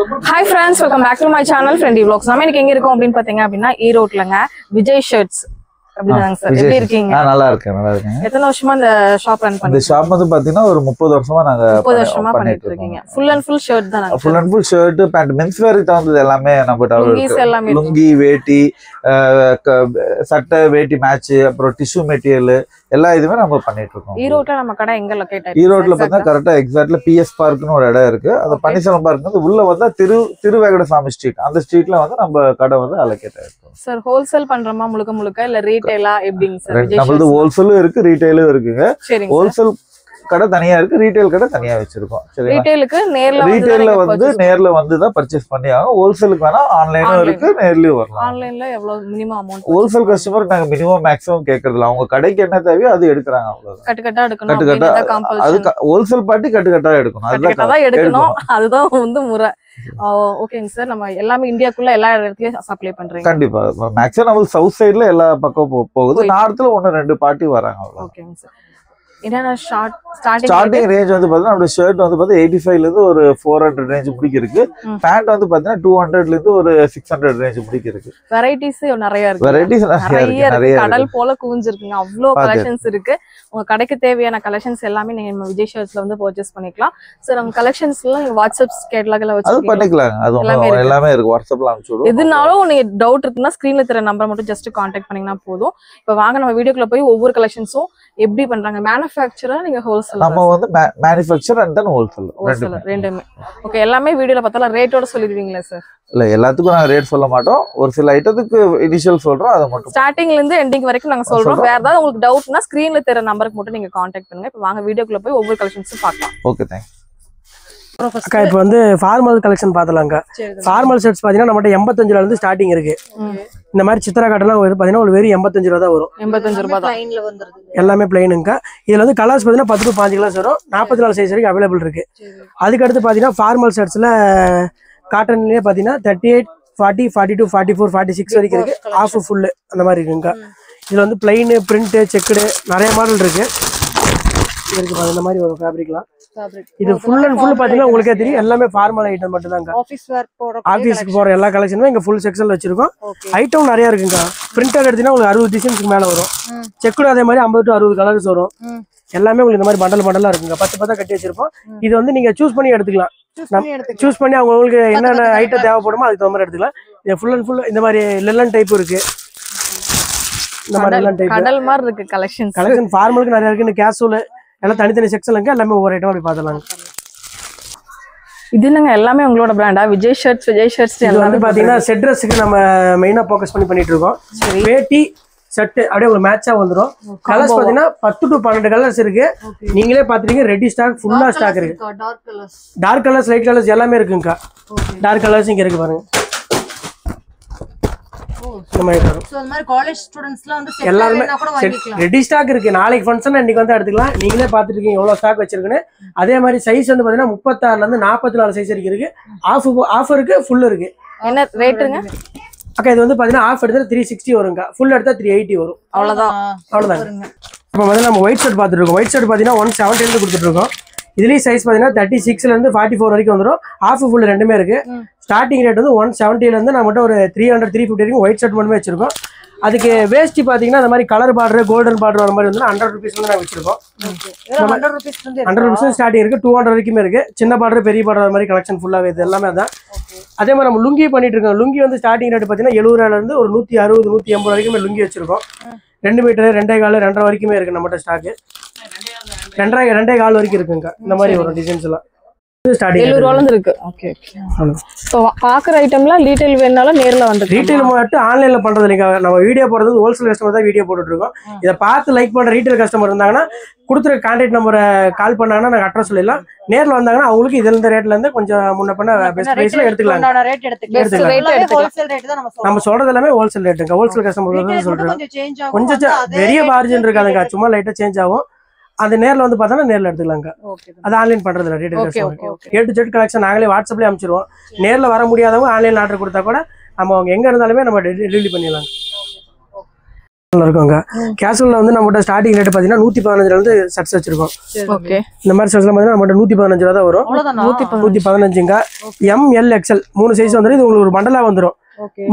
Hi friends, welcome back to my channel Friendly Vlogs. நம்ம இன்னைக்கு எங்க இருக்கோம் அப்படினு பாத்தீங்க அப்படினா ஈரோட்லங்க விஜய் ஷர்ட்ஸ் அப்படிதாங்க சார். எப்படி இருக்கீங்க? நல்லா இருக்கேன். எத்தனை வருஷமா இந்த ஷாப் ரன் பண்றீங்க? இந்த ஷாப் வந்து பாத்தீங்கன்னா ஒரு 30 வருஷமா நாங்க 30 வருஷமா பண்ணிட்டு இருக்கீங்க. ஃபுல் அண்ட் ஃபுல் ஷர்ட் தான். Full and full shirt, pant, men's வேருக்கு தகுந்தது எல்லாமே நம்ம இருக்கு. லுங்கி, வேட்டி, சட்டை, வேட்டி மேட்ச், அப்புறம் டிஷ்யூ மெட்டீரியல் எல்லா இதுமே நம்ம பண்ணிட்டு இருக்கோம். ஈரோட்ல நம்ம கடை எங்க லொகேட் ஆயிருக்கு? ஈரோட்ல பார்த்தா கரெக்டா எக்ஸாக்ட்ல பிஎஸ் பார்க்னு ஒரு இடம் இருக்கு. அந்த பன்னீர்செல்வம் பார்க் வந்து உள்ள வந்தா திருவேங்கடசாமி ஸ்ட்ரீட், அந்த ஸ்ட்ரீட்ல வந்து நம்ம கடை வந்து அலோகேட் ஆயிருக்கு. சார் ஹோல்சேல் பண்றோமா முழுக்க இல்ல ரீட்டைலா எப்படிங்க சார்? நம்மளது ஹோல்சேலும் இருக்கு, ரீட்டைலும் இருக்குங்க. ஹோல்சேல் கடை தனியா இருக்கு, ரீட்டைல் கடை தனியா வச்சிருக்கோம். ரீட்டைலுக்கு ரீட்டைல்ல வந்து நேர்ல வந்து தான் பர்ச்சேஸ் பண்ணி ஆகும். ஹோல்சேலுக்கு வேணா ஆன்லைனும் இருக்கு, நேர்லயும் வரலாம். ஆன்லைன்ல எவ்வளவு மினிமம் அமௌண்ட்? ஹோல்சேல் கஸ்டமர் நாங்க மினிமம் மேக்ஸிமம் கேக்குறதுல அவங்க கடைக்கு என்ன தேவையோ அது எடுக்கறாங்க. அவ்வளவுதான். கட்டுக்கட்டா எடுக்கணும். கட்டுக்கட்டா அது ஹோல்சேல் பார்ட்டி கட்டுக்கட்டா எடுக்கணும். அதுதான் எடுக்கணும். அதுதான் வந்து முறை. ஓகேங்க சார். நம்ம எல்லாமே இந்தியாக்குள்ள எல்லா இடத்துலயும் சப்ளை பண்றீங்க? கண்டிப்பா. மேக்ஸிமம் நம்ம சவுத் சைடுல எல்லா பக்கம் போகுது. நார்த்ல 1-2 பார்ட்டி வராங்க. ஓகேங்க சார். என்னன்னா ஸ்டார்டிங் ரேஞ்ச் வந்து பாத்தீங்கன்னா நம்ம ஷர்ட் வந்து பாத்தீங்கன்னா 85 ல இருந்து ஒரு 400 ரேஞ்ச் முடிக்கு இருக்கு. பேண்ட் வந்து பாத்தீங்கன்னா 200 ல இருந்து ஒரு 600 ரேஞ்ச் முடிக்கு இருக்கு. வெரைட்டிஸ் நிறைய இருக்கு. வெரைட்டிஸ் நிறைய கடல் போல குவிஞ்சிருக்குங்க. அவ்ளோ கலெக்ஷன்ஸ் இருக்கு. உங்க கடைக்கு தேவையான கலெக்ஷன்ஸ் எல்லாமே நீங்க நம்ம விஜய் ஷர்ட்ஸ்ல வந்து பர்ச்சேஸ் பண்ணிக்கலாம். சார் உங்க கலெக்ஷன்ஸ் எல்லாம் வாட்ஸ்அப் கேட்டலாக்ல வச்சு அது பண்ணிக்கலாம். அது எல்லாமே இருக்கு. வாட்ஸ்அப்ல அனுப்பிச்சு விடுவோம். எதுனாலும் நீங்க டவுட் இருக்குன்னா ஸ்கிரீன்ல தெரிய நம்பர் மட்டும் ஜஸ்ட் கான்டாக்ட் பண்ணீங்கன்னா போதும். இப்போ வாங்க நம்ம வீடியோக்குள்ள போய் ஒவ்வொரு கலெக்ஷன்ஸும் எப்படி பண்றாங்க, மேனுஃபேக்சரர் நீங்க ஹோல்சேல்? நம்ம வந்து மேனுஃபேக்சர் அண்ட் தென் ஹோல்சேல் ரெண்டுமே. ஓகே. எல்லாமே வீடியோல பார்த்தாலும் ரேட்டோட சொல்லிடுவீங்களா சார்? இல்ல, எல்லாத்துக்கும் நாங்க ரேட் சொல்ல மாட்டோம். ஒரு சில ஐட்டத்துக்கு இனிஷியல் சொல்றோம், அத மட்டும் ஸ்டார்டிங்ல இருந்து எண்டிங் வரைக்கும் நாங்க சொல்றோம். வேற ஏதாவது உங்களுக்கு டவுட்னா ஸ்கிரீன்ல தெரிய நம்பருக்கு மட்டும் நீங்க கான்டாக்ட் பண்ணுங்க. இப்போ வாங்க வீடியோக்குள்ள போய் ஒவ்வொரு கலெக்ஷன்ஸும் பார்க்கலாம். Okay, thanks. அக்கா இப்போ வந்து ஃபார்மல் கலெக்ஷன் பார்த்தலாங்க. ஃபார்மல் ஷர்ட்ஸ் பார்த்தீங்கன்னா நம்மகிட்ட 85 இருந்து ஸ்டார்டிங் இருக்கு. இந்த மாதிரி சித்திரா காட்டெல்லாம் பார்த்தீங்கன்னா ஒரு வெறும் 85 ரூபா தான் வரும். 85 ரூபா தான். எல்லாமே பிளைனுங்க. இதுல வந்து கலர்ஸ் பார்த்தீங்கன்னா 10 to 5 கலர்ஸ் வரும். 44 சைஸ் வரைக்கும் அவைலபிள் இருக்கு. அதுக்கடுத்து பார்த்தீங்கன்னா ஃபார்மல் ஷர்ட்ஸ்ல காட்டன்லேயே பார்த்தீங்கன்னா 38, 40, 42, 44, 46 வரைக்கும் இருக்கு. ஆஃப் ஃபுல்லு அந்த மாதிரி இருக்குங்க. இதுல வந்து பிளைனு, பிரிண்ட், செக்குடு நிறைய மாடல் இருக்கு. இருக்கு பாருங்க, இந்த மாதிரி ஒரு ஃபேப்ரிக்லாம். இது ஃபுல் அண்ட் ஃபுல் பாத்தீங்கன்னா உங்களுக்கே தெரியும், எல்லாமே ஃபார்மல் ஐட்டம் மட்டும் தாங்க. ஆபீஸ்க்கு போற எல்லா கலெக்ஷனுமே இங்க ஃபுல் செக்ஷன்ல வச்சிருக்கோம். ஐட்டம் நிறைய இருக்குங்க. பிரிண்டர் எடுத்தீங்கன்னா உங்களுக்கு 60 டிசைன்ஸ்க்கு மேல வரும். செக்குடு அதே மாதிரி 50 to 60 கலர்ஸ் வரும். எல்லாமே உங்களுக்கு இந்த மாதிரி பண்டலா இருக்குங்க. 10 கட்டி வச்சிருப்போம். இது வந்து நீங்க சூஸ் பண்ணி எடுத்துக்கலாம். சூஸ் பண்ணி உங்களுக்கு என்னென்ன ஐட்டம் தேவைப்படுமோ அதுக்கு தகுந்த மாதிரி எடுத்துக்கலாம். இது ஃபுல் அண்ட் ஃபுல் இந்த மாதிரி லெல்லன் டைப் இருக்கு. இந்த மாதிரி லெல்லன் டைப் கடல் மாதிரி இருக்கு கலெக்ஷன். ஃபார்மலுக்கு நிறைய இருக்கு. இந்த கேஷுவல் எல்லாம் தனித்தனி செக்ஷன்ல இருக்கு. எல்லாமே ஒவ்வொரு ஐட்டம் அப்படி பார்த்தலாம். இது என்னங்க எல்லாமே உங்களோட பிராண்டா? விஜய் ஷர்ட்ஸ் எல்லாமே பாத்தீங்கன்னா செட் ட்ரெஸ்க்கு நம்ம மெயினா ஃபோக்கஸ் பண்ணிட்டு இருக்கோம். வேட்டி செட் அப்படியே உங்களுக்கு மேட்சா வந்துடும். கலர்ஸ் பாத்தீங்கன்னா 10 to 12 கலர்ஸ் இருக்கு. நீங்களே பாத்துட்டீங்க, ரெடி ஸ்டாக் ஃபுல்லா ஸ்டாக் இருக்கு. டார்க் கலர்ஸ், லைட் கலர்ஸ் எல்லாமே இருக்குங்கக்கா. டார்க் கலர்ஸ் இங்க இருக்கு பாருங்க. எல்லாருமே ரெடி ஸ்டாக் இருக்கு. நாளைக்கு ஃபங்க்ஷன் இன்னைக்கு வந்து எடுத்துக்கலாம். நீங்களே பாத்துட்டு இருக்கீங்க எவ்வளவு ஸ்டாக் வச்சிருக்குன்னு. அதே மாதிரி சைஸ் வந்து பாத்தீங்கன்னா 36 ல இருந்து 44 சைஸ் வரைக்கும் இருக்கு. ஆஃப் இருக்கு, ஃபுல் இருக்கு. என்ன ரேட்டுங்க அக்கா? இது வந்து பாத்தீங்கன்னா ஆஃப் எடுத்தா 360 வருங்க. ஃபுல் எடுத்தா 380 வரும். அவ்வளவுதான். இப்போ வந்து நம்ம ஒயிட் ஷர்ட் பாத்துட்டு இருக்கோம். ஒயிட் ஷர்ட் பாத்தீங்கன்னா 170 இருந்து கொடுத்துட்டு இருக்கோம். இதுலயும் சைஸ் பாத்தீங்கன்னா 36 ல இருந்து 44 வரைக்கும் வந்துடும். ஆஃப் ஃபுல் ரெண்டுமே இருக்கு. ஸ்டார்டிங் ரேட் வந்து 170 ல இருந்து நம்மகிட்ட ஒரு 300, 350 வரைக்கும் ஒயிட் ஷர்ட் மட்டுமே வச்சிருக்கோம். அதுக்கு வேஸ்டி பாத்தீங்கன்னா அந்த மாதிரி கலர் பார்டர், கோல்டன் பார்டர் வர மாதிரி வந்து 100 rupees வந்து நாங்க வச்சிருக்கோம். 100 rupees ஸ்டார்டிங் இருக்கு. 200 வரைக்குமே இருக்கு. சின்ன பார்டர், பெரிய பார்டர் மாதிரி கலெக்ஷன் ஃபுல்லாவே இது எல்லாமே தான். அதே மாதிரி நம்ம லுங்கி பண்ணிட்டு இருக்கோம். லுங்கி வந்து ஸ்டார்டிங் ரேட் பாத்தீங்கன்னா 70 ரூபாயில இருந்து ஒரு 160, 180 வரைக்குமே லுங்கி வச்சிருக்கோம். 2 மீட்டர், 2.25, 2.5 வரைக்குமே இருக்கு நம்மகிட்ட ஸ்டாக். 2.25 வரைக்கும் இருக்குங்க. இந்த மாதிரி ஒரு டிசைன்ஸ் எல்லாம் 70 ரூபாயில இருக்கு. Okay okay. சோ பாக்குற ஐட்டம்லாம் ரீட்டைல் வேணாலும் நேர்ல வந்து ரீட்டைல் மட்டும் ஆன்லைன்ல பண்றது இல்லைங்க. நம்ம வீடியோ போடுறது ஹோல்சேல் கஸ்டமர் தான் வீடியோ போட்டுட்டு இருக்கோம். இதை பார்த்து லைக் பண்ற ரீட்டைல் கஸ்டமர் இருந்தாங்கன்னா கொடுத்துற கான்டாக்ட் நம்பரை கால் பண்ணாங்கன்னா நாங்க அட்ரஸ் சொல்லலாம். நேர்ல வந்தாங்கன்னா அவங்களுக்கு இதுல இந்த ரேட்ல இருந்து கொஞ்சம் முன்ன பண்ண பெஸ்ட் பிரைஸ்ல எடுத்துக்கலாம். நம்ம சொல்றது எல்லாமே ஹோல்சேல் ரேட்டுங்க. ஹோல்சேல் கஸ்டமர் சொல்றோம். கொஞ்சம் பெரிய மார்ஜின் இருக்காதுங்க. சும்மா லைட்டா சேஞ்ச் ஆகும். அது நேர்ல வந்து பார்த்தா நேர்ல எடுத்துக்கலாங்க. அது ஆன்லைன் பண்றது இல்ல. Retail A to Z collection நாங்களே வாட்ஸ்அப்லயே அனுப்பிச்சிருவோம். நேர்ல வர முடியாதவங்க ஆன்லைன் ஆர்டர் கொடுத்தா கூட நம்ம எங்க இருந்தாலுமே நம்ம டெலிவரி பண்ணிடலாம். இருக்குங்க. கேஷுவல்ல வந்து நம்மகிட்ட ஸ்டார்டிங் ரேட் பாத்தீங்கன்னா 115 இருந்து ஷர்ட்ஸ் வச்சிருக்கோம். ஓகே. இந்த மாதிரி ஷர்ட்ஸ்லாம் பாத்தீங்கன்னா நம்மகிட்ட 115 ரூபா தான் வரும். 115ங்க. எம் எல் எக்ஸ்எல் 3 சைஸ் வந்துரும். இது உங்களுக்கு ஒரு பண்டலா வந்துரும்.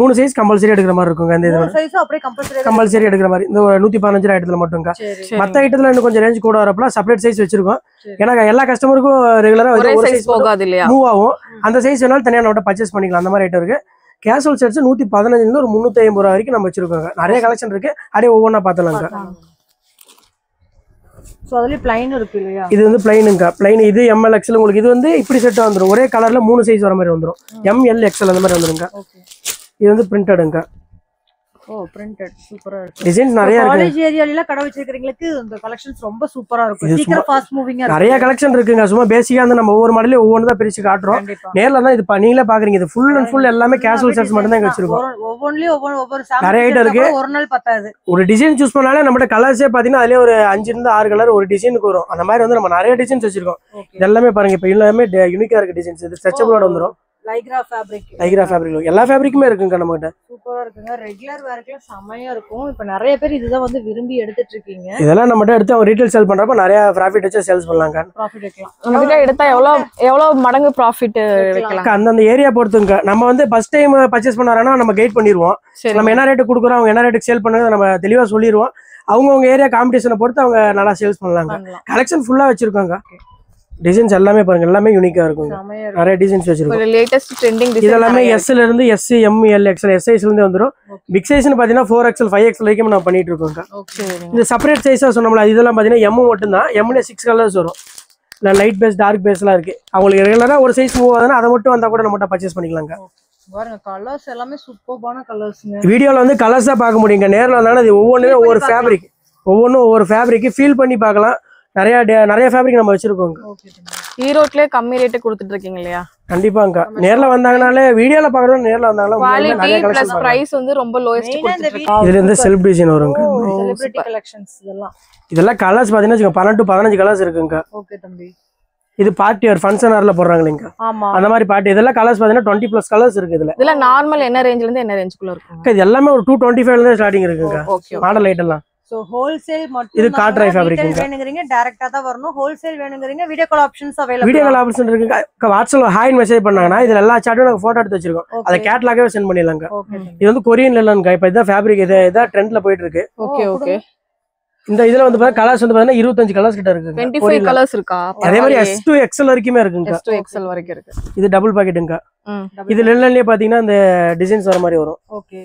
3 சைஸ் கம்பல்சரி எடுக்கிற மாதிரி இருக்குங்க. இந்த இதுல கம்பல்சரி எடுக்கிற மாதிரி இந்த 115 ஐட்டத்துல மட்டும்ங்க. மத்த ஐட்டத்துல இன்னும் கொஞ்சம் ரேஞ்ச் கூட வரப்பல செப்பரேட் சைஸ் வச்சிருக்கோம். ஏன்னா எல்லா கஸ்டமருக்கும் ரெகுலரா ஒரு சைஸ் போகாது இல்லையா, மூவ் ஆகும். அந்த சைஸ் வேணாலும் தனியா நம்ம பர்ச்சேஸ் பண்ணிக்கலாம். அந்த மாதிரி ஐட்டம் இருக்கு. கேஷுவல் ஷர்ட்ஸ் 115 இருந்து ஒரு 350 ரூபா வரைக்கும் நம்ம வச்சிருக்கோங்க. நிறைய கலெக்ஷன் இருக்கு. அப்படியே ஒவ்வொன்றா பார்த்தலாங்க. சோ அதுல ப்ளைன் இருக்கு இல்லையா, இது வந்து ப்ளைனுங்க. ப்ளைன் இது எம்எல் எக்ஸ்எல். உங்களுக்கு இது வந்து இப்படி செட் வந்துரும். ஒரே கலர்ல 3 சைஸ் வர மாதிரி வந்துரும். எம்எல் எக்ஸ்எல் அந்த மாதிரி வந்துருங்க. இது வந்து பிரிண்டடுங்க. ஓ பிரிண்டட் சூப்பரா இருக்கு. டிசைன்ஸ் நிறைய இருக்கு. காலேஜ் ஏரியால கடை வச்சிருக்கீங்களுக்கு இந்த கலெக்ஷன்ஸ் ரொம்ப சூப்பரா இருக்கும். சீக்கிரம் ஃபாஸ்ட் மூவிங்கா இருக்கு. நிறைய கலெக்ஷன் இருக்குங்க. சும்மா பேசிக்கா வந்து நம்ம ஒவ்வொரு மாடலையும் ஒவ்வொரு தான் பிரிச்சு காட்டுறோம். நேர்ல தான் இது நீங்களே பாக்குறீங்க. இது ஃபுல் அண்ட் ஃபுல் எல்லாமே கேஷுவல் ஷர்ட்ஸ் மட்டும் தான் இங்க வச்சிருக்கோம். ஒவ்வொரு சாம்பிள் நிறைய ஐட்டம் இருக்கு. ஒரு நாள் பத்தாது. ஒரு டிசைன் சூஸ் பண்ணாலே நம்மட்ட கலர்ஸே பாத்தீங்கன்னா அதுலயே ஒரு 5 இருந்து 6 கலர் ஒரு டிசைனுக்கு வரும். அந்த மாதிரி வந்து நம்ம நிறைய டிசைன்ஸ் வச்சிருக்கோம். இது எல்லாமே பாருங்க. இப்ப எல்லாமே யூனிக்கா இருக்கு டிசைன்ஸ். இது ஸ்ட்ரெச்சபிளோட வந்துரும். Lycra fabric. லைக்ரா ஃபேப்ரிக் எல்லா ஃபேப்ரிக்குமே இருக்குங்க நம்மகிட்ட. சூப்பரா இருக்குங்க. ரெகுலர் வேர்க்குல செமையா இருக்கும். இப்போ நிறைய பேர் இதுதான் வந்து விரும்பி எடுத்துட்டு இருக்கீங்க. இதெல்லாம் நம்மகிட்ட எடுத்து அவங்க ரீட்டைல் சேல் பண்றப்ப நிறைய ப்ராஃபிட் வச்சு சேல்ஸ் பண்ணலாங்க. ப்ராஃபிட் எடுக்கலாம். நம்ம கிட்ட எடுத்தா எவ்வளவு மடங்கு ப்ராஃபிட் எடுக்கலாம்? அந்த ஏரியா பொறுத்துங்க. நம்ம வந்து ஃபர்ஸ்ட் டைம் பர்ச்சேஸ் பண்ணாரனா நம்ம கைட் பண்ணிடுவோம். நம்ம என்ன ரேட்டு கொடுக்குறோம், அவங்க என்ன ரேட்டுக்கு சேல் பண்ணுறது நம்ம தெளிவா சொல்லிடுவோம். அவங்க ஏரியா காம்படிஷனை பொறுத்து அவங்க நல்லா சேல்ஸ் பண்ணலாங்க. கலெக்ஷன் ஃபுல்லா வச்சிருக்காங்க. டிசைன்ஸ் எல்லாமே பாருங்க, எல்லாமே யூனிக்கா இருக்கும். நிறைய டிசைன்ஸ் வச்சிருக்கோம். லேட்டஸ்ட் ட்ரெண்டிங் டிசைன் இதெல்லாமே S ல இருந்து S, M, L, XL, S சைஸ்ல இருந்து வந்துரும். பிக் சைஸ்னு பாத்தீங்கன்னா 4XL, 5XL வரைக்கும் நம்ம பண்ணிட்டு இருக்கோங்க. இந்த செப்பரேட் சைஸா சொன்னோம்ல, இதெல்லாம் பாத்தீங்கன்னா M மட்டும் தான். M ல 6 கலர்ஸ் வரும். இல்ல லைட் பேஸ், டார்க் பேஸ்லாம் இருக்கு. அவங்களுக்கு ரெகுலரா ஒரு சைஸ் மூவ் ஆகுதுன்னா அதை மட்டும் வந்தா கூட நம்ம பர்ச்சேஸ் பண்ணிக்கலாங்க. பாருங்க கலர்ஸ் எல்லாமே சூப்பர்பான கலர்ஸ்ங்க. வீடியோல வந்து கலர்ஸா பார்க்க முடியுங்க. நேர்ல வந்தாலும் இது ஒவ்வொன்றுமே ஒவ்வொரு ஃபேப்ரிக், ஒவ்வொன்றும் ஒவ்வொரு ஃபேப்ரிக் ஃபீல் பண்ணி பார்க்கலாம். நிறைய ஃபேப்ரிக் நம்ம வச்சிருக்கோம். ஈரோட்லயே கம்மி ரேட்டு கொடுத்துட்டு இருக்கீங்க இல்லையா? கண்டிப்பாங்க. நேர்ல வந்தாங்கனாலே வீடியோல பாக்குறோம், நேர்ல வந்தாங்கனா குவாலிட்டி பிளஸ் பிரைஸ் வந்து ரொம்ப லோயஸ்ட் கொடுத்துருக்கீங்க. இதுல இருந்து செல்ஃப் டிசைன் வருங்க. செலிபிரிட்டி கலெக்ஷன்ஸ் இதெல்லாம் கலர்ஸ் பாத்தீங்கன்னா 12 to 15 கலர்ஸ் இருக்குங்க. ஓகே தம்பி. இது பார்ட்டி ஒரு ஃபங்க்ஷன் ஹால்ல போடுறாங்களேங்க. ஆமா. அந்த மாதிரி பார்ட்டி இதெல்லாம் கலர்ஸ் பாத்தீங்கன்னா 20+ கலர்ஸ் இருக்கு. இதுல நார்மல் என்ன ரேஞ்ச்ல இருந்து என்ன ரேஞ்சுக்குள்ள இருக்கும்? இது எல்லாமே ஒரு 225 ல இருந்து ஸ்டார்டிங் இருக்குங்க. மாடல் ஐட்டம் எல்லாம். சோ ஹோல்சேல் மட்டும் இது காட்ரை ஃபேப்ரிக் வேணுங்கறீங்க டைரக்ட்டா தான் வரணும். ஹோல்சேல் வேணுங்கறீங்க video call options available. Video call option இருக்குங்க. வாட்ஸ்அப்ல ஹாய் மெசேஜ் பண்ணாங்கன்னா இதுல எல்லா சார்ட்டும் நாங்க போட்டோ எடுத்து வச்சிருக்கோம். அத கேட்டலாகவே சென்ட் பண்ணிடலாங்க. இது வந்து கொரியன்ல இல்லங்க. இப்ப இத ஃபேப்ரிக் இத ட்ரெண்ட்ல போயிட்டு இருக்கு. ஓகே. இந்த இதுல வந்து பாத்தீங்கன்னா கலர்ஸ் வந்து பாத்தீங்கன்னா 25 கலர்ஸ் கிட்ட இருக்கு. 25 கலர்ஸ் இருக்கா? அதே மாதிரி S to XL வரைக்குமே இருக்குங்க. S to XL வரைக்கும் இருக்கு. இது டபுள் பாக்கெட்டுங்க. இது லென்லயே பாத்தீங்கன்னா இந்த டிசைன்ஸ் வர மாதிரி வரும். ஓகே.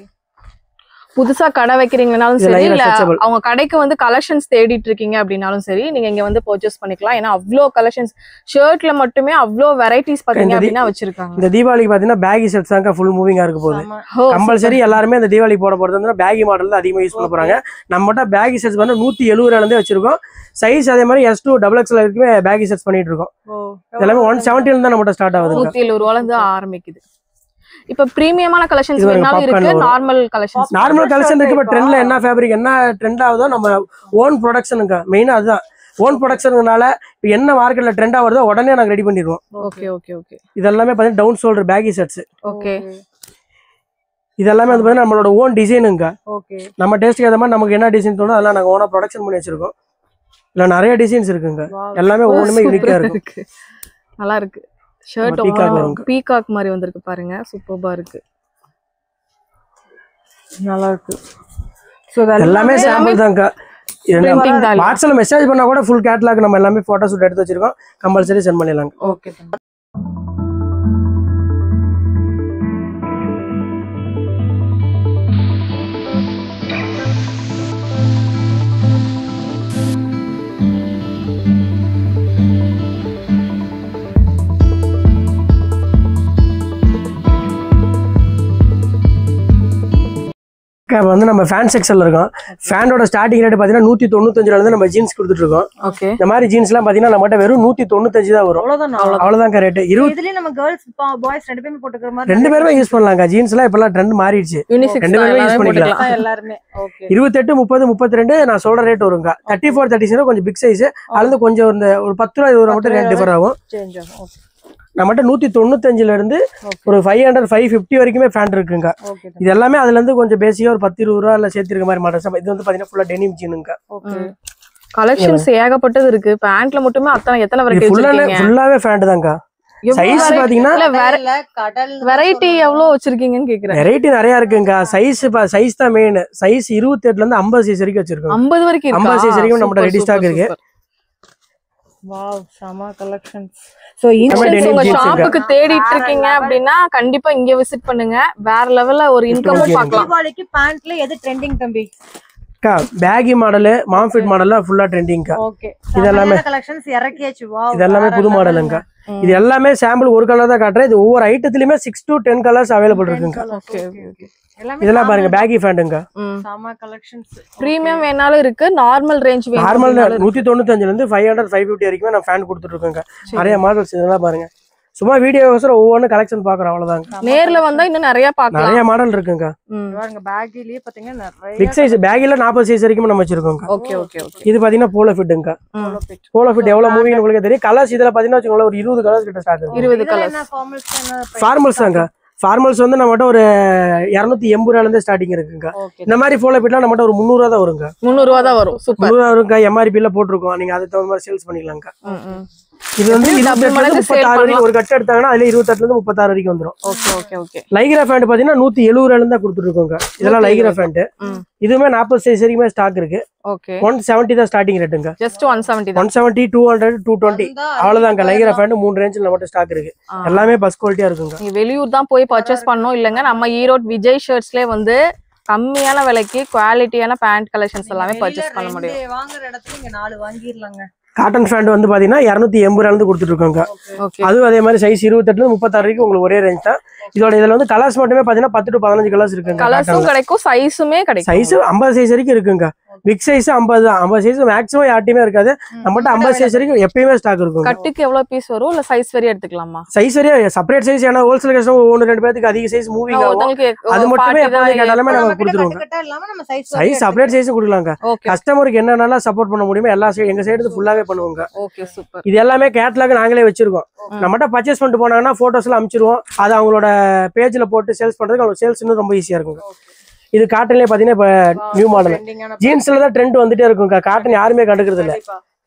புதுசா கடை வைக்கிறீங்கனாலும் சரி, இல்ல அவங்க கடைக்கு வந்து கலெக்ஷன்ஸ் தேடிட்டு இருக்கீங்க அப்படின்னாலும் சரி, நீங்க இங்க வந்து பர்ச்சேஸ் பண்ணிக்கலாம். ஏன்னா அவ்வளோ கலெக்ஷன்ஸ் ஷர்ட்ல மட்டுமே அவ்வளோ வெரைட்டிஸ் பாத்தீங்க அப்படின்னா வச்சிருக்காங்க. இந்த தீபாவளிக்கு பாத்தீங்கன்னா பேகி செட்ஸ் தாங்க ஃபுல் மூவிங்கா இருக்க போகுது. கம்பல்சரி எல்லாருமே இந்த தீபாவளிக்கு போட போறது வந்து பேகி மாடல் தான் அதிகமா யூஸ் பண்ண போறாங்க. நம்மகிட்ட பேகி செட்ஸ் வந்து 170 இருந்தே வச்சிருக்கோம். சைஸ் அதே மாதிரி S to XXL வரைக்குமே பேகி செட்ஸ் பண்ணிட்டு இருக்கோம். எல்லாமே 170 இருந்து தான் நம்மகிட்ட ஸ்டார்ட் ஆகுது. 170 ரூபாயில இருந்து ஆரம்பிக்குது. இப்ப பிரீமியமான கலெக்ஷன்ஸ் வேணாலும் இருக்கு, நார்மல் கலெக்ஷன் இருக்கு. இப்ப ட்ரெண்ட்ல என்ன ஃபேப்ரிக் என்ன ட்ரெண்ட் ஆகுதோ நம்ம ஓன் ப்ரொடக்ஷனுங்க. மெயினா அதுதான் ஓன் ப்ரொடக்ஷனுங்கனால என்ன மார்க்கெட்ல ட்ரெண்ட் ஆகுதோ உடனே நாங்க ரெடி பண்ணிடுவோம். ஓகே. இதெல்லாமே பாத்தீங்கன்னா down shoulder baggy sets. Okay. இதெல்லாமே வந்து பாத்தீங்கன்னா நம்மளோட ஓன் டிசைனுங்க. ஓகே. நம்ம டேஸ்ட்க்கு ஏத்த மாதிரி நமக்கு என்ன டிசைன் தோணுதோ அதெல்லாம் நாங்க ஓனா ப்ரொடக்ஷன் பண்ணி வச்சிருக்கோம். இல்ல நிறைய டிசைன்ஸ் இருக்குங்க. எல்லாமே ஒவ்வொன்றுமே யூனிக்கா இருக்கு. நல்லா இருக்கு. ஷர்ட் பீகாக் மாதிரி வந்திருக்கு பாருங்க. சூப்பர்பா இருக்கு. நல்லா இருக்கு. சோ எல்லாமே சாம்பிள் தாங்க. வாட்ஸ்அப்ல மெசேஜ் பண்ணா கூட ஃபுல் கேட்டலாக் நம்ம எல்லாமே போட்டோ ஷூட் எடுத்து வச்சிருக்கோம். கம்பல்சரி சென்ட் பண்ணிடலாங்க. ஓகே. இப்போ வந்து நம்ம ஃபேன் செக்ஷன்ல இருக்கோம். ஃபேனோட ஸ்டார்டிங் ரேட் பாத்தீங்கன்னா 195 இருந்து நம்ம ஜீன்ஸ் கொடுத்துட்டு இருக்கோம். ஓகே. இந்த மாதிரி ஜீன்ஸ்லாம் பாத்தீங்கன்னா நம்மகிட்ட வெறும் 195 தான் வரும். அவ்வளவுதான் ரேட். இதுலயே நம்ம गर्ल्स பாய்ஸ் ரெண்டு பேரும் போட்டுக்கிற மாதிரி ரெண்டு பேருமே யூஸ் பண்ணலாங்க. ஜீன்ஸ்லாம் இப்பலாம் ட்ரெண்ட் மாறிடுச்சு. ரெண்டு பேருமே யூஸ் பண்ணிக்கலாம். எல்லாரும். ஓகே. 28, 30, 32 நான் சொல்ற ரேட் வருங்க. 34, 36 கொஞ்சம் பிக் சைஸ். அதுல கொஞ்சம் ஒரு 10 ரூபாய் 20 ரூபாய் மட்டும் ரேட் டிஃபர் ஆகும். சேஞ்ச் ஆகும். ஓகே. நம்மகிட்ட 195ல இருந்து ஒரு 500 550 வரைக்குமே ஃபேண்ட் இருக்குங்க. இது எல்லாமே அதுல இருந்து கொஞ்சம் பேசிக்கா ஒரு 10-20 ரூபாய்ல சேர்த்திருக்க மாதிரி மாடல்ஸ். இது வந்து பாத்தீங்கன்னா ஃபுல்லா டெனிம் ஜீனுங்க. கலெக்ஷன்ஸ் ஏகப்பட்டது இருக்கு. பேண்ட்ல மட்டுமே எத்தனை வெரைட்டி வச்சிருக்கீங்க? ஃபுல்லாவே ஃபேண்ட் தாங்க. சைஸ் பாத்தீங்கன்னா வெரைட்டி எவ்வளவு வச்சிருக்கீங்கன்னு கேக்குறேன். வெரைட்டி நிறைய இருக்குங்க. சைஸ் தான் மெயின். சைஸ் 28ல இருந்து 50 சைஸ் வரைக்கும் வச்சிருக்கோம். 50 வரைக்கும் 50 சைஸ் வரைக்கும் நம்ம ரெடி ஸ்டாக் இருக்கு. வாவ் சமா கலெக்ஷன்ஸ். சோ உங்க ஷாப்புக்கு தேடிட்டு இருக்கீங்க அப்படின்னா கண்டிப்பா இங்க விசிட் பண்ணுங்க. வேற லெவல்ல ஒரு இன்கமும் பார்க்கலாம். தீபாவளிக்கு பேண்ட்ல எது ட்ரெண்டிங் தம்பி? பேகி மாடல், மாம்ஃபிட் மாடல்ல ஃபுல்லா ட்ரெண்டிங்கா. ஓகே. இது எல்லாமே கலெக்ஷன்ஸ் இறக்கியாச்சு. வாவ். இது எல்லாமே புது மாடலுங்க. இது எல்லாமே சாம்பிள் ஒரு கலர் தான் காட்டுறேன். இது ஒவ்வொரு ஐட்டத்திலயுமே 6 to 10 கலர்ஸ் அவைலபிள் இருக்குங்க. Okay okay. இதெல்லாம் பாருங்க பேகி ஃபேண்டுங்க. சமா கலெக்ஷன்ஸ். பிரீமியம் வேணாலும் இருக்கு, நார்மல் ரேஞ்ச் வேணாலும். நார்மல் 195ல இருந்து 500 550 வரைக்கும் நான் ஃபேன் கொடுத்துட்டு இருக்கேங்க. நிறைய மாடல்ஸ் இதெல்லாம் பாருங்க. சும்மா வீடியோஸ்ல ஒவ்வொரு கலெக்ஷன் பாக்குறோம் அவ்வளவுதாங்க. நேர்ல வந்தா இன்னும் நிறைய பார்க்கலாம். நிறைய மாடல் இருக்குங்க. பாருங்க பேக்கிலேயே பாத்தீங்கன்னா நிறைய பிக் சைஸ் பேக்கில 40 சைஸ் வரைக்கும் நம்ம வச்சிருக்கோங்க. Okay okay okay. இது பாத்தீங்கன்னா போலோ ஃபிட்டுங்க. போலோ ஃபிட் எவ்வளவு மூவிங் உங்களுக்கு தெரியும். கலர்ஸ் இதுல பாத்தீங்கன்னா வச்சுக்கோங்க ஒரு 20 கலர்ஸ் கிட்ட ஸ்டார்ட் ஆகுது. 20 கலர்ஸ். ஃபார்மல்ஸ் தாங்க. ஃபார்மல்ஸ் வந்து நம்மகிட்ட ஒரு 280 ரூபாயில இருந்து ஸ்டார்டிங் இருக்குங்க. இந்த மாதிரி போலோ ஃபிட்லாம் நம்மகிட்ட ஒரு 300 ரூபா தான் வருங்க. 300 ரூபா தான் வரும். சூப்பர். 300 வருங்க. எம்ஆர்பில போட்டுருக்கோம். நீங்க அதுக்கு தகுந்த மாதிரி சேல்ஸ் பண்ணிக்கலாங்க. இது வந்து 36 வரைக்கும் ஒரு கட் எடுத்தாங்கன்னா அதுல 28ல இருந்து 36 வரைக்கும் வந்துரும். Okay okay okay. Lycra pant பாத்தீங்கன்னா 170 ரூபாயில இருந்து கொடுத்துட்டு இருக்கோங்க. இதெல்லாம் லைக்ரா ஃபேண்ட். இதுமே 40 சைஸ் வரைக்கும் ஸ்டாக் இருக்கு. ஓகே. 170 தான் ஸ்டார்டிங் ரேட்டுங்க. ஜஸ்ட் 170 தான். 170 200 220 அவ்வளவுதாங்க. லைக்ரா ஃபேண்ட் 3 ரேஞ்சில நம்மட்ட ஸ்டாக் இருக்கு. எல்லாமே பஸ் குவாலிட்டியா இருக்குங்க. நீங்க வெளியூர் தான் போய் பர்ச்சேஸ் பண்ணனும் இல்லங்க. நம்ம ஈரோட் விஜய் ஷர்ட்ஸ்லயே வந்து கம்மியான விலைக்கு குவாலிட்டியான பேண்ட் கலெக்ஷன்ஸ் எல்லாமே பர்ச்சேஸ் பண்ண முடியும். வாங்குற இடத்துல இங்க 4 வாங்கிரலாங்க. காட்டன் ஃபேண்ட் வந்து பாத்தீங்கன்னா 280 ரூபாயில இருந்து கொடுத்துட்டு இருக்காங்க. அதுவும் அதே மாதிரி சைஸ் 28ல இருந்து 36 வரைக்கும் உங்களுக்கு ஒரே ரேஞ்ச் தான். இதோட இதுல வந்து கலர்ஸ் மட்டுமே பாத்தீங்கன்னா 10 to 15 கலர்ஸ் இருக்குங்க. கலர்ஸும் கிடைக்கும், சைஸுமே கிடைக்கும். சைஸ் 50 சைஸ் வரைக்கும் இருக்குங்க. பிக் சைஸ் 50 தான். 50 சைஸ் மேக்ஸிமம் யார்ட்டையுமே இருக்காது. நம்மகிட்ட 50 சைஸ் வரைக்கும் எப்பயுமே ஸ்டாக் இருக்கும். கட்டுக்கு எவ்வளவு பீஸ் வரும் இல்ல சைஸ் வரையா எடுத்துக்கலாமா? சைஸ் வரையா செப்பரேட் சைஸ். ஏன்னா ஹோல்சேல் கஸ்டமர் 1-2 பேருக்கு அதிக சைஸ் மூவிங் ஆகும். அது மட்டுமே எப்பவுமே கேட்டாலுமே நம்ம கொடுத்துருவோம். சைஸ் செப்பரேட் சைஸ் கொடுக்கலாங்க. கஸ்டமருக்கு என்னென்ன சப்போர்ட் பண்ண முடியுமோ எல்லா எங்க சைடு ஃபுல்லாவே பண்ணுவாங்க. Okay super. இது எல்லாமே கேட்டலாக் நாங்களே வச்சிருக்கோம். நம்மகிட்ட பர்ச்சேஸ் பண்ணிட்டு போனாங்கன்னா போட்டோஸ் எல்லாம் அனுப்பிச்சிருவோம். அது அவங்களோட பேஜ்ல போட்டு சேல்ஸ் பண்றதுக்கு அவங்க சேல்ஸ் இன்னும் ரொம்ப ஈஸியா இருக்குங்க. இது காட்டன்லயே பாத்தீங்கன்னா இப்ப நியூ மாடல் ஜீன்ஸ்ல தான் ட்ரெண்ட் வந்துட்டே இருக்குங்க. காட்டன் யாருமே கண்டுக்கிறது இல்ல.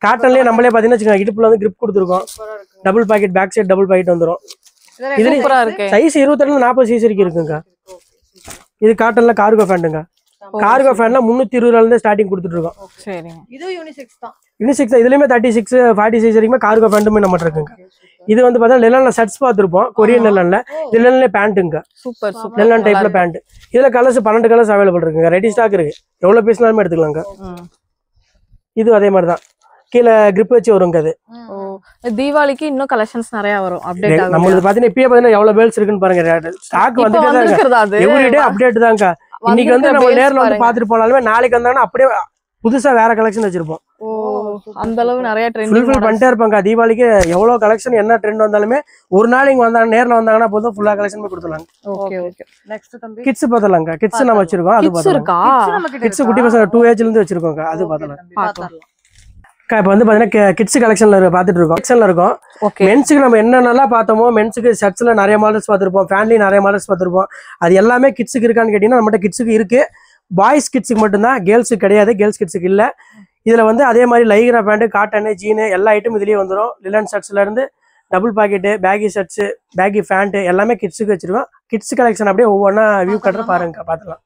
காட்டன்லயே நம்மளே பாத்தீங்கன்னா இடுப்புல வந்து கிரிப் கொடுத்துருக்கோம். Double pocket back side double pocket வந்துரும். இது சூப்பரா இருக்கு. சைஸ் 28ல இருந்து 40 சைஸ் வரைக்கும் இருக்குங்க. இது காட்டன்ல கார்கோ ஃபேண்டுங்க. கார்கோ ஃபேன்ல 320 ரூபாயில இருந்து ஸ்டார்டிங் கொடுத்துட்டு இருக்கோம். சரிங்க. இது யூனிசெக்ஸ் தான். யூனிசெக்ஸ் தான். இதுலயுமே 36 40 சைஸ் வரைக்கும் கார்கோ ஃபேண்டுமே நம்ம இருக்குங்க. இது வந்து பார்த்தா லெலன்ல ஷர்ட்ஸ் பார்த்துருப்போம். கொரியன் லெலன்ல லெலன்ல பேண்ட்டுங்க. Super super. லெலன் டைப்ல பேண்ட். இதுல கலர்ஸ் 12 கலர்ஸ் அவைலபிள் இருக்குங்க. ரெடி ஸ்டாக் இருக்கு. எவ்வளவு பீஸ்னாலுமே எடுத்துக்கலாங்க. இது அதே மாதிரி தான். கீழே கிரிப் வச்சு வருங்க. அது தீபாவளிக்கு இன்னும் கலெக்ஷன்ஸ் நிறைய வரும். அப்டேட் ஆகும். நம்மளுக்கு பாத்தீங்கன்னா இப்பயே பாத்தீங்கன்னா எவ்வளவு பேல்ஸ் இருக்குன்னு பாருங்க. ஸ்டாக் வந்துட்டே தான் இருக்கு. எவ்ரிடே அப்டேட் தாங்க. இன்னைக்கு வந்து நம்ம நேர்ல வந்து பாத்துட்டு போனாலுமே நாளைக்கு வந்தாங்கன்னா அப்படியே புதுசா வேற கலெக்ஷன் வச்சிருப்போம். அந்த அளவு நிறைய ட்ரெண்ட் ஃபுல்ஃபில் பண்ணிட்டே இருப்பாங்க. தீபாவளிக்கு எவ்வளவு கலெக்ஷன் என்ன ட்ரெண்ட் வந்தாலுமே ஒரு நாள் இங்க வந்தாங்க நேர்ல வந்தாங்கன்னா போதும் ஃபுல்லா கலெக்ஷன் போய் கொடுத்துலாங்க. Okay okay. நெக்ஸ்ட் தம்பி கிட்ஸ் பார்த்தலாங்க. கிட்ஸ் நம்ம வச்சிருக்கோம். அது பார்த்தலாம். கிட்ஸ் குட்டி பசங்க 2 ஏஜ்ல இருந்து வச்சிருக்கோங்க. அது பார்த்தலாம். இப்போ வந்து பாத்தீங்கன்னா கிட்ஸ் கலெக்ஷன்ல பாத்துட்டு இருக்கோம். செக்ஷன்ல இருக்கும். மென்ஸுக்கு நம்ம என்னென்னலாம் பார்த்தோமோ மென்ஸுக்கு ஷர்ட்ஸ்ல நிறைய மாடல்ஸ் பார்த்துருப்போம். ஃபேன்லயும் நிறைய மாடல்ஸ் பார்த்துருப்போம். அது எல்லாமே கிட்ஸுக்கு இருக்கான்னு கேட்டீங்கன்னா நம்மகிட்ட கிட்ஸுக்கு இருக்கு. பாய்ஸ் கிட்ஸுக்கு மட்டும்தான், கேர்ள்ஸுக்கு கிடையாது. கேர்ள்ஸ் கிட்ஸுக்கு இல்ல. இதுல வந்து அதே மாதிரி லைக்ரா பேண்ட், காட்டன், ஜீனு எல்லா ஐட்டம் இதுலயே வந்துடும். லிலன் ஷர்ட்ஸ்ல இருந்து double pocket, baggy shirts, baggy pant எல்லாமே கிட்ஸுக்கு வச்சிருக்கோம். கிட்ஸ் கலெக்ஷன் அப்படியே ஒவ்வொன்றா வியூ கட்டுற பாருங்க, பாத்துக்கலாம்.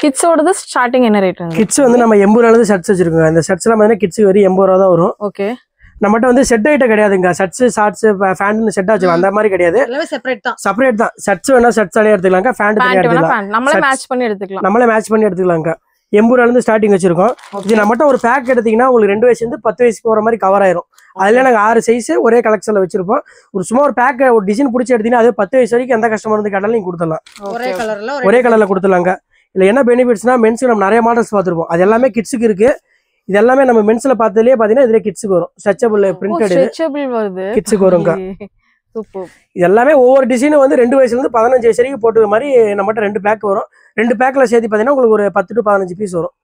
கிட்ஸோடது ஸ்டார்டிங் என்ன ரேட்? கிட்ஸ் வந்து நம்ம 80 ரூபாயில இருந்து ஷர்ட்ஸ் வச்சிருக்கோம். இந்த ஷர்ட்ஸ்லாம் பார்த்தீங்கன்னா கிட்ஸுக்கு வெறும் 80 ரூபா தான் வரும். ஓகே. நம்மகிட்ட வந்து செட் ஐட்டம் கிடையாதுங்க. ஷர்ட்ஸ், ஷார்ட்ஸ், ஃபேண்ட் செட் வச்சுக்கோங்க. அந்த மாதிரி கிடையாது. எல்லாமே செப்பரேட் தான். செப்பரேட் தான். ஷர்ட்ஸ் வேணா ஷர்ட்ஸாலே எடுத்துக்கலாங்க. ஃபேண்ட் தனியா எடுத்துக்கலாம். நம்மளே மேட்ச் பண்ணி எடுத்துக்கலாம். நம்மளே மேட்ச் பண்ணி எடுத்துக்கலாங்க. 80 ரூபாயில இருந்து ஸ்டார்டிங் வச்சிருக்கோம். இது நம்மகிட்ட ஒரு பேக் எடுத்தீங்கன்னா உங்களுக்கு 2 வயசுல இருந்து 10 வயசுக்கு போற மாதிரி கவர் ஆயிரும். அதுல நாங்க 6 சைஸ் ஒரே கலெக்ஷன்ல வச்சிருப்போம். ஒரு சும்மா ஒரு பேக் ஒரு டிசைன் பிடிச்சி எடுத்தீங்கன்னா அது 10 வயசு வரைக்கும் எந்த கஸ்டமர் வந்து கேட்டாலும் நீங்க கொடுத்துடலாம். ஒரே கலர்ல கொடுத்துடலாங்க. இல்ல என்ன பெனிஃபிட்ஸ்னா மென்ஸ்க்கு நம்ம நிறைய மாடல்ஸ் பார்த்துருப்போம். அது எல்லாமே கிட்ஸுக்கு இருக்கு. இது எல்லாமே நம்ம மென்ஸ்ல பார்த்ததுலயே பாத்தீங்கன்னா இதுல கிட்ஸுக்கு வரும். ஸ்ட்ரெச்சபிள் பிரிண்டட் வருது. கிட்ஸுக்கு வருங்க. சூப்பர். இது எல்லாமே ஒவ்வொரு டிசைனும் வந்து 2 வயசுல இருந்து 15 வயசு வரைக்கும் போட்டுற மாதிரி நம்மகிட்ட 2 பேக் வரும். 2 பேக்ல சேர்த்து பாத்தீங்கன்னா உங்களுக்கு ஒரு 10 to 15 பீஸ் வரும்.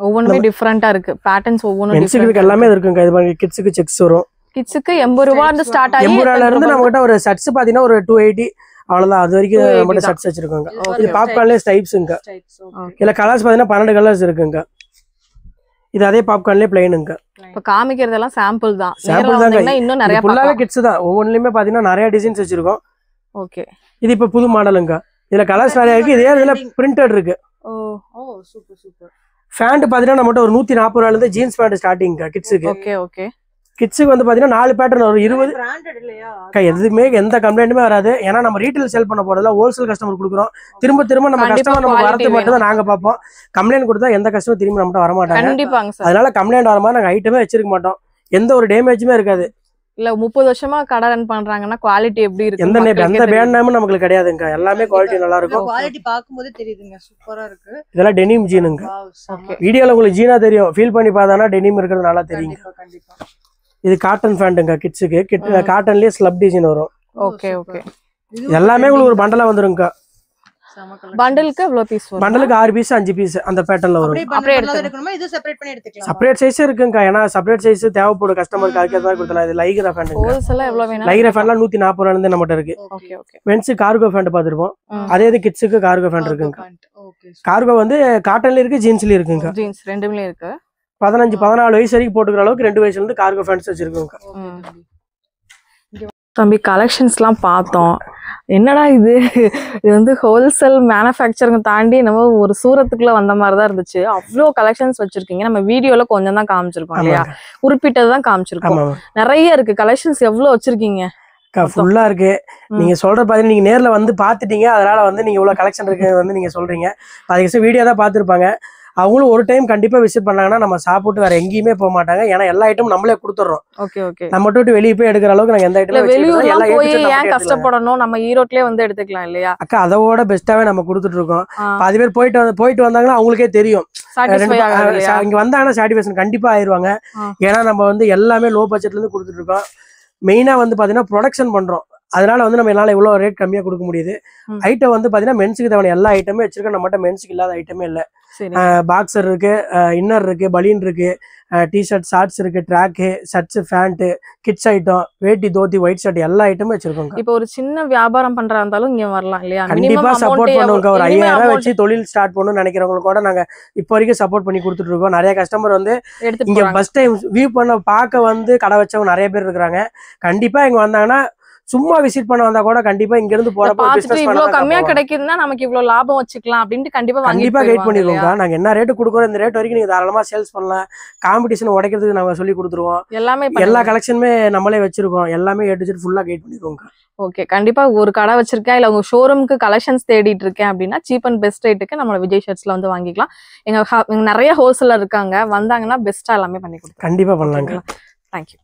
ஒவ்வொன்றுமே டிஃபரெண்டா இருக்கு பேட்டர்ன்ஸ் ஒவ்வொன்றும் மென்ஸுக்கு எல்லாமே இருக்குங்க இது மாதிரி கிட்ஸுக்கு செக்ஸ் வரும் கிட்ஸுக்கு 80 ரூபாய் இருந்து ஸ்டார்ட் ஆகி 80 ரூபாயில இருந்து நம்ம கிட்ட ஒரு ஷர்ட்ஸ் பாத்தீங்கன்னா ஒரு 280 அவ்வளவுதான் அது வரைக்கும் நம்ம கிட்ட ஷர்ட்ஸ் வச்சிருக்கோங்க இது பாப்கார்ன்லயே டைப்ஸ்ங்க இல்ல கலர்ஸ் பாத்தீங்கன்னா 12 கலர்ஸ் இருக்குங்க இது அதே பாப்கார்ன்லயே பிளைனுங்க இப்ப காமிக்கிறதெல்லாம் சாம்பிள் தான் சாம்பிள் தாங்க இன்னும் நிறைய ஃபுல்லாவே கிட்ஸ் தான் ஒவ்வொன்றுலயுமே பாத்தீங்கன்னா நிறைய டிசைன்ஸ் வச்சிருக்கோம் ஓகே இது இப்ப புது மாடலுங்க இதுல கலர்ஸ் நிறைய இருக்கு இதே இதுல பிரிண்டட் இருக்கு ஓ சூப்பர் சூப்பர் ஃபேண்ட் பாத்தீங்கன்னா நம்மகிட்ட ஒரு 140 ரூபாயில இருந்து ஜீன்ஸ் பேண்ட் ஸ்டார்டிங் கிட்ஸுக்கு ஓகே ஓகே கிட்ஸுக்கு வந்து பாத்தீங்கன்னா 4 பேட்டர்ன் வரும் 20 பிராண்டட் இல்லையா எதுவுமே எந்த கம்ப்ளைண்ட்டுமே வராது ஏன்னா நம்ம ரீட்டைல் சேல் பண்ண போறதுல ஹோல்சேல் கஸ்டமர் கொடுக்குறோம் திரும்ப நம்ம கஸ்டமர் நம்ம வரது மட்டும் தான் நாங்க பார்ப்போம் கம்ப்ளைண்ட் கொடுத்தா எந்த கஸ்டமர் திரும்பி நம்மகிட்ட வர மாட்டாங்க கண்டிப்பாங்க சார் அதனால கம்ப்ளைண்ட் வர மாதிரி நாங்க ஐட்டமே வச்சிருக்க மாட்டோம் எந்த ஒரு டேமேஜுமே இருக்காது இல்ல 30 வருஷமா கடை ரன் பண்றாங்கன்னா குவாலிட்டி எப்படி இருக்கு எந்த பேண்ட் நேமும் நமக்கு கிடையாதுங்க எல்லாமே குவாலிட்டி நல்லா இருக்கும் குவாலிட்டி பாக்கும்போதே தெரியுதுங்க சூப்பரா இருக்கு இதெல்லாம் டெனிம் ஜீனுங்க ஓகே வீடியோல உங்களுக்கு ஜீனா தெரியும் ஃபீல் பண்ணி பார்த்தானா டெனிம் இருக்கிறது நல்லா தெரியுங்க கண்டிப்பா இது காட்டன் ஃபேண்ட்டுங்க கிட்ஸுக்கு காட்டன்லயே ஸ்லப் டிசைன் வரும் ஓகே ஓகே எல்லாமே உங்களுக்கு ஒரு பண்டலா வந்துருங்க பண்டலுக்கு எவ்வளவு பீஸ் வரும் பண்டலுக்கு 6 பீஸ் 5 பீஸ் அந்த பேட்டர்ன்ல வரும் அப்படியே எடுத்துக்கணுமா இது செப்பரேட் பண்ணி எடுத்துக்கலாம் செப்பரேட் சைஸ் இருக்குங்க ஏன்னா செப்பரேட் சைஸ் தேவைப்படும் கஸ்டமருக்கு அதுக்கு ஏத்த மாதிரி கொடுத்தலாம் இது லைக்ரா ஃபேண்ட்டுங்க ஹோல்சேல் எவ்வளவு வேணும் லைக்ரா ஃபேண்ட்லாம் 140 ரூபாயில இருந்து நம்மட்ட இருக்கு okay okay men's cargo pant பாத்துருப்போம் அதே இது கிட்ஸுக்கு கார்கோ ஃபேண்ட் இருக்குங்க ஓகே கார்கோ வந்து காட்டன்ல இருக்கு ஜீன்ஸ்ல இருக்குங்க ஜீன்ஸ் ரெண்டுமே இருக்கு 14 வயசு வரைக்கும் போட்டுக்கிற அளவுக்கு 2 வயசுல இருந்து கார்கோ ஃபேண்ட்ஸ் வச்சிருக்கோங்க தம்பி கலெக்ஷன்ஸ்லாம் பார்த்தோம் என்னடா இது வந்து ஹோல்சேல் மேனுஃபேக்சரிங் தாண்டி நம்ம ஒரு சூரத்துக்குள்ள வந்த மாதிரி தான் இருந்துச்சு அவ்வளோ கலெக்ஷன்ஸ் வச்சிருக்கீங்க நம்ம வீடியோல கொஞ்சம் தான் காமிச்சிருக்கோம் இல்லையா குறிப்பிட்டது தான் காமிச்சிருக்கோம் நிறைய இருக்கு கலெக்ஷன்ஸ் எவ்வளவு வச்சிருக்கீங்க ஃபுல்லா இருக்கு நீங்க சொல்ற பாத்தீங்கன்னா நீங்க நேர்ல வந்து பாத்துட்டீங்க அதனால வந்து நீங்க இவ்வளவு கலெக்ஷன் இருக்கு வந்து நீங்க சொல்றீங்க அதுக்கு வீடியோ தான் பாத்துருப்பாங்க அவங்களும் ஒரு டைம் கண்டிப்பா விசிட் பண்ணாங்கன்னா நம்ம சாப்பிட்டு வேற எங்கேயுமே போக மாட்டாங்க ஏன்னா எல்லா ஐட்டமும் நம்மளே கொடுத்துறோம் ஓகே ஓகே நம்ம விட்டு வெளியே போய் எடுக்கிற அளவுக்கு நாங்க எந்த ஐட்டம் வெளியூர்ல போய் ஏன் கஷ்டப்படணும் நம்ம ஈரோட்லயே வந்து எடுத்துக்கலாம் இல்லையா அக்கா அதோட பெஸ்ட்டாவே நம்ம கொடுத்துட்டு இருக்கோம் பாதி பேர் போயிட்டு வந்தாங்கன்னா அவங்களுக்கே தெரியும் இங்க வந்தாங்கன்னா சாட்டிஸ்ஃபேக்ஷன் கண்டிப்பா ஆயிருவாங்க ஏன்னா நம்ம வந்து எல்லாமே லோ பட்ஜெட்ல இருந்து கொடுத்துட்டு இருக்கோம் மெயினா வந்து பாத்தீங்கன்னா ப்ரொடக்ஷன் பண்றோம் அதனால வந்து நம்ம என்னால இவ்வளவு ரேட் கம்மியா கொடுக்க முடியுது ஐட்டம் வந்து பாத்தீங்கன்னா மென்ஸுக்கு தேவையான எல்லா ஐட்டமே வச்சிருக்கோம் நம்மகிட்ட மென்ஸுக்கு இல்லாத ஐட்டமே இல்ல பாக்ஸர் இருக்கு இன்னர் இருக்கு பலின் இருக்கு டிஷர்ட் ஷார்ட்ஸ் இருக்கு track shirts pant kids item வேட்டி தோத்தி ஒயிட் ஷர்ட் எல்லா ஐட்டமும் வச்சிருக்கோம் இப்போ ஒரு சின்ன வியாபாரம் பண்றா இருந்தாலும் இங்க வரலாம் இல்லையா கண்டிப்பா சப்போர்ட் பண்ணுவோம் ஒரு 5000 ரூபாய் வச்சு தொழில் ஸ்டார்ட் பண்ணணும்னு நினைக்கிறவங்களுக்கு கூட நாங்க இப்போ வரைக்கும் சப்போர்ட் பண்ணி கொடுத்துட்டு இருக்கோம் நிறைய கஸ்டமர் வந்து இங்க ஃபர்ஸ்ட் டைம் வியூ பண்ண பார்க்க வந்து கடை வச்சவங்க நிறைய பேர் இருக்காங்க கண்டிப்பா இங்க வந்தாங்கன்னா சும்மா விசிட் பண்ண வந்தா கூட கண்டிப்பா இங்க இருந்து போறப்ப பிசினஸ் இவ்வளவு கம்மியா கிடைக்குதுன்னா நமக்கு இவ்வளவு லாபம் வச்சுக்கலாம் அப்படின்ட்டு கண்டிப்பா கைட் பண்ணிடுவோங்க நாங்க என்ன ரேட் கொடுக்குறோம் இந்த ரேட் வரைக்கும் நீங்க தாராளமா சேல்ஸ் பண்ணலாம் காம்படிஷன் உடைக்கிறதுக்கு நாங்க சொல்லி கொடுத்துருவோம் எல்லா கலெக்ஷனுமே நம்மளே வச்சிருக்கோம் எல்லாமே ஏ டு ஜெட் ஃபுல்லா கைட் பண்ணிடுவோங்க ஓகே கண்டிப்பா ஒரு கடை வச்சிருக்கேன் இல்ல உங்க ஷோரூமுக்கு கலெக்ஷன்ஸ் தேடிட்டு இருக்கேன் அப்படின்னா சீப் அண்ட் பெஸ்ட் ரேட்டுக்கு நம்ம விஜய் ஷர்ட்ஸ்ல வந்து வாங்கிக்கலாம் எங்க நிறைய ஹோல்சேலர் இருக்காங்க வந்தாங்கன்னா பெஸ்டா எல்லாமே பண்ணி கொடுப்போம் கண்டிப்பா பண்ணலாங்க தேங்க்யூ